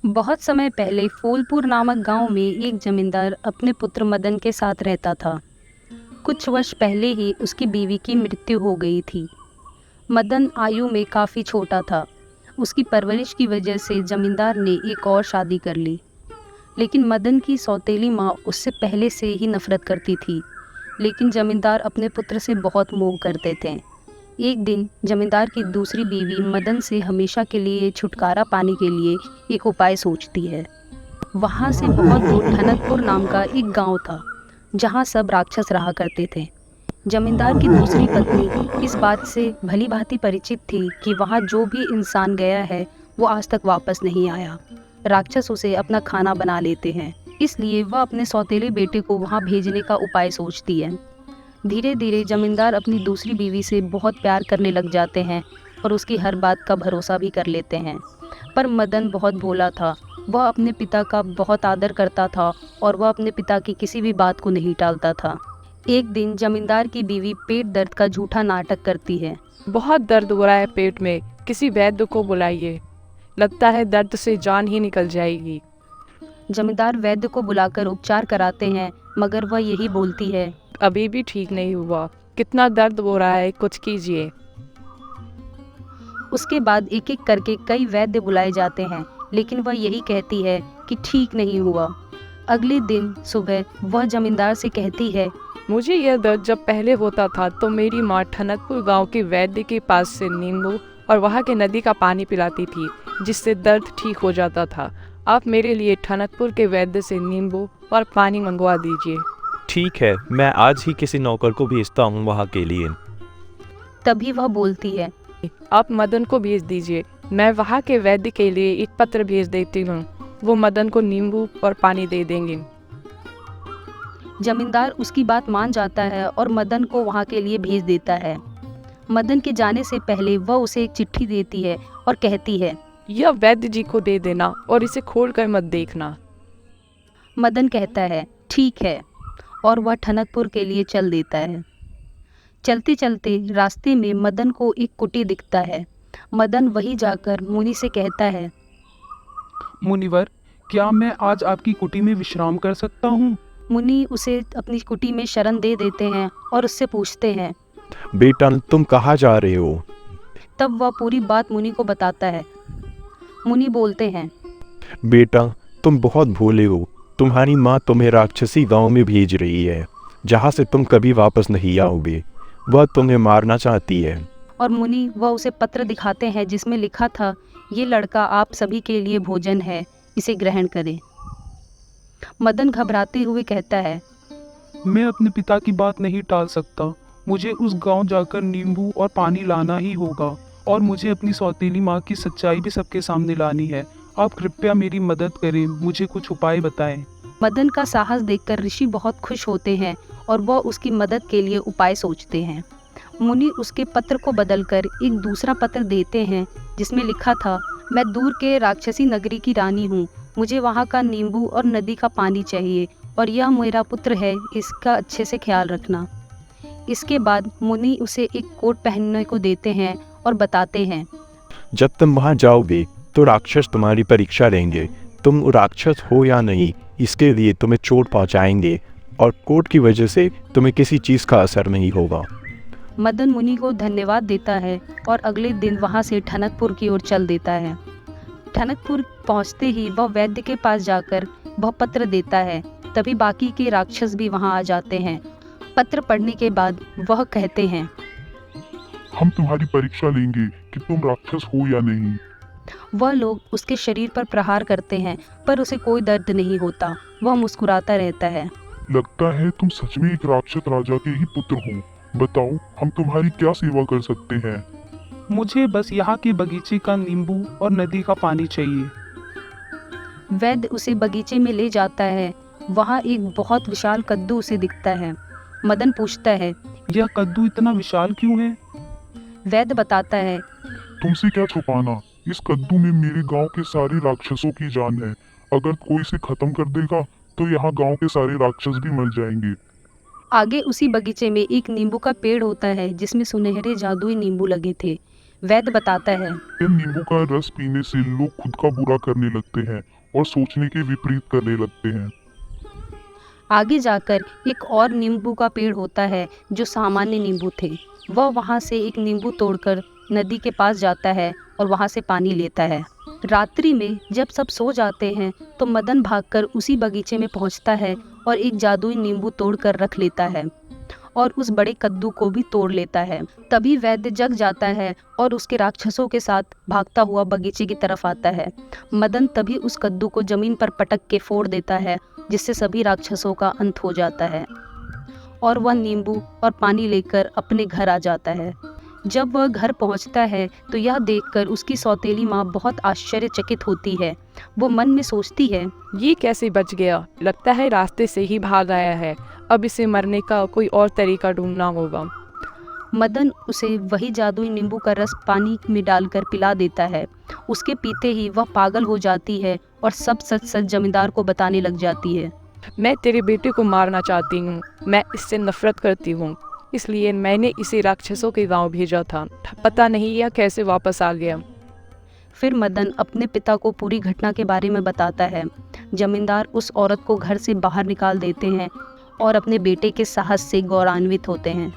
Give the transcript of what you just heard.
बहुत समय पहले फूलपुर नामक गांव में एक जमींदार अपने पुत्र मदन के साथ रहता था। कुछ वर्ष पहले ही उसकी बीवी की मृत्यु हो गई थी। मदन आयु में काफ़ी छोटा था। उसकी परवरिश की वजह से जमींदार ने एक और शादी कर ली। लेकिन मदन की सौतेली माँ उससे पहले से ही नफरत करती थी। लेकिन जमींदार अपने पुत्र से बहुत मोह करते थे। एक दिन जमींदार की दूसरी बीवी मदन से हमेशा के लिए छुटकारा पाने के लिए एक उपाय सोचती है। वहाँ से बहुत दूर ठनकपुर नाम का एक गांव था, जहाँ सब राक्षस रहा करते थे। जमींदार की दूसरी पत्नी इस बात से भली भांति परिचित थी कि वहाँ जो भी इंसान गया है वो आज तक वापस नहीं आया। राक्षस उसे अपना खाना बना लेते हैं, इसलिए वह अपने सौतेले बेटे को वहाँ भेजने का उपाय सोचती है। धीरे धीरे जमींदार अपनी दूसरी बीवी से बहुत प्यार करने लग जाते हैं और उसकी हर बात का भरोसा भी कर लेते हैं। पर मदन बहुत भोला था। वह अपने पिता का बहुत आदर करता था और वह अपने पिता की किसी भी बात को नहीं टालता था। एक दिन जमींदार की बीवी पेट दर्द का झूठा नाटक करती है। बहुत दर्द हो रहा है पेट में, किसी वैद्य को बुलाइए। लगता है दर्द से जान ही निकल जाएगी। जमींदार वैद्य को बुलाकर उपचार कराते हैं, मगर वह यही बोलती है, अभी भी ठीक नहीं हुआ। कितना दर्द हो रहा है, कुछ कीजिए। उसके बाद एक एक करके कई वैद्य बुलाए जाते हैं, लेकिन वह यही कहती है कि ठीक नहीं हुआ। अगले दिन सुबह वह जमींदार से कहती है, मुझे यह दर्द जब पहले होता था तो मेरी माँ ठनकपुर गांव के वैद्य के पास से नींबू और वहाँ के नदी का पानी पिलाती थी, जिससे दर्द ठीक हो जाता था। आप मेरे लिए ठनकपुर के वैद्य से नींबू और पानी मंगवा दीजिए। ठीक है, मैं आज ही किसी नौकर को भेजता हूँ वहाँ के लिए। तभी वह बोलती है, आप मदन को भेज दीजिए। मैं वहाँ के वैद्य के लिए एक पत्र भेज देती हूँ। वो मदन को नींबू और पानी दे देंगे। जमींदार उसकी बात मान जाता है और मदन को वहाँ के लिए भेज देता है। मदन के जाने से पहले वह उसे एक चिट्ठी देती है और कहती है, यह वैद्य जी को दे देना और इसे खोलकर मत देखना। मदन कहता है ठीक है, और वह ठनकपुर के लिए चल देता है। चलते चलते रास्ते में मदन को एक कुटी दिखता है। मदन वहीं जाकर मुनि से कहता है, मुनिवर, क्या मैं आज आपकी कुटी में विश्राम कर सकता हूँ? मुनि उसे अपनी कुटी में शरण दे देते हैं और उससे पूछते हैं। बेटा, तुम कहाँ जा रहे हो? तब वह पूरी बात मुनि को बताता है। मुनि बोलते हैं, बेटा, तुम बहुत भोले हो। तुम्हारी माँ तुम्हें राक्षसी गांव में भेज रही है, जहाँ से तुम कभी वापस नहीं आओगे। वह तुम्हें मारना चाहती है। और मुनि वह उसे पत्र दिखाते हैं जिसमें लिखा था, ये लड़का आप सभी के लिए भोजन है, इसे ग्रहण करें। मदन घबराते हुए कहता है, मैं अपने पिता की बात नहीं टाल सकता। मुझे उस गांव जाकर नींबू और पानी लाना ही होगा, और मुझे अपनी सौतेली माँ की सच्चाई भी सबके सामने लानी है। आप कृपया मेरी मदद करें, मुझे कुछ उपाय बताएं। मदन का साहस देखकर ऋषि बहुत खुश होते हैं और वह उसकी मदद के लिए उपाय सोचते हैं। मुनि उसके पत्र को बदलकर एक दूसरा पत्र देते हैं जिसमें लिखा था, मैं दूर के राक्षसी नगरी की रानी हूँ, मुझे वहाँ का नींबू और नदी का पानी चाहिए, और यह मेरा पुत्र है, इसका अच्छे से ख्याल रखना। इसके बाद मुनि उसे एक कोट पहनने को देते हैं और बताते हैं, जब तुम वहाँ जाओगे तो राक्षस तुम्हारी परीक्षा लेंगे। तुम राक्षस हो या नहीं, इसके लिए तुम्हें चोट पहुँचाएंगे, और कोट की वजह से तुम्हें किसी चीज़ का असर नहीं होगा। मदन मुनि को धन्यवाद देता है और अगले दिन वहाँ से ठनकपुर की ओर चल देता है। ठनकपुर पहुँचते ही वह वैद्य के पास जाकर वह पत्र देता है। तभी बाकी के राक्षस भी वहाँ आ जाते हैं। पत्र पढ़ने के बाद वह कहते हैं, हम तुम्हारी परीक्षा लेंगे कि तुम राक्षस हो या नहीं। वह लोग उसके शरीर पर प्रहार करते हैं, पर उसे कोई दर्द नहीं होता। वह मुस्कुराता रहता है। लगता है तुम सच में एक राक्षस राजा के ही पुत्र हो। बताओ, हम तुम्हारी क्या सेवा कर सकते हैं? मुझे बस यहाँ के बगीचे का नींबू और नदी का पानी चाहिए। वैद्य उसे बगीचे में ले जाता है। वहाँ एक बहुत विशाल कद्दू उसे दिखता है। मदन पूछता है, यह कद्दू इतना विशाल क्यों है? वैद्य बताता है, तुमसे क्या छुपाना, इस कद्दू में मेरे गांव के सारे राक्षसों की जान है। अगर कोई इसे खत्म कर देगा तो यहाँ गांव के सारे राक्षस भी मर जाएंगे। आगे उसी बगीचे में एक नींबू का पेड़ होता है जिसमें सुनहरे जादुई नींबू लगे थे। वैद्य बताता है, यह नींबू का रस पीने से लोग खुद का बुरा करने लगते हैं और सोचने के विपरीत करने लगते हैं। आगे जाकर एक और नींबू का पेड़ होता है जो सामान्य नींबू थे। वह वहाँ से एक नींबू तोड़कर नदी के पास जाता है और वहाँ से पानी लेता है। रात्रि में जब सब सो जाते हैं तो मदन भागकर उसी बगीचे में पहुँचता है और एक जादुई नींबू तोड़कर रख लेता है और उस बड़े कद्दू को भी तोड़ लेता है। तभी वैद्य जग जाता है और उसके राक्षसों के साथ भागता हुआ बगीचे की तरफ आता है। मदन तभी उस कद्दू को जमीन पर पटक के फोड़ देता है, जिससे सभी राक्षसों का अंत हो जाता है और वह नींबू और पानी लेकर अपने घर आ जाता है। जब वह घर पहुंचता है तो यह देखकर उसकी सौतेली माँ बहुत आश्चर्यचकित होती है। वो मन में सोचती है, ये कैसे बच गया? लगता है रास्ते से ही भाग आया है। अब इसे मरने का कोई और तरीका ढूंढना होगा। मदन उसे वही जादुई नींबू का रस पानी में डालकर पिला देता है। उसके पीते ही वह पागल हो जाती है और सब सच सच जमींदार को बताने लग जाती है। मैं तेरे बेटे को मारना चाहती हूँ। मैं इससे नफरत करती हूँ, इसलिए मैंने इसे राक्षसों के गांव भेजा था। पता नहीं यह कैसे वापस आ गया। फिर मदन अपने पिता को पूरी घटना के बारे में बताता है। जमींदार उस औरत को घर से बाहर निकाल देते हैं और अपने बेटे के साहस से गौरवान्वित होते हैं।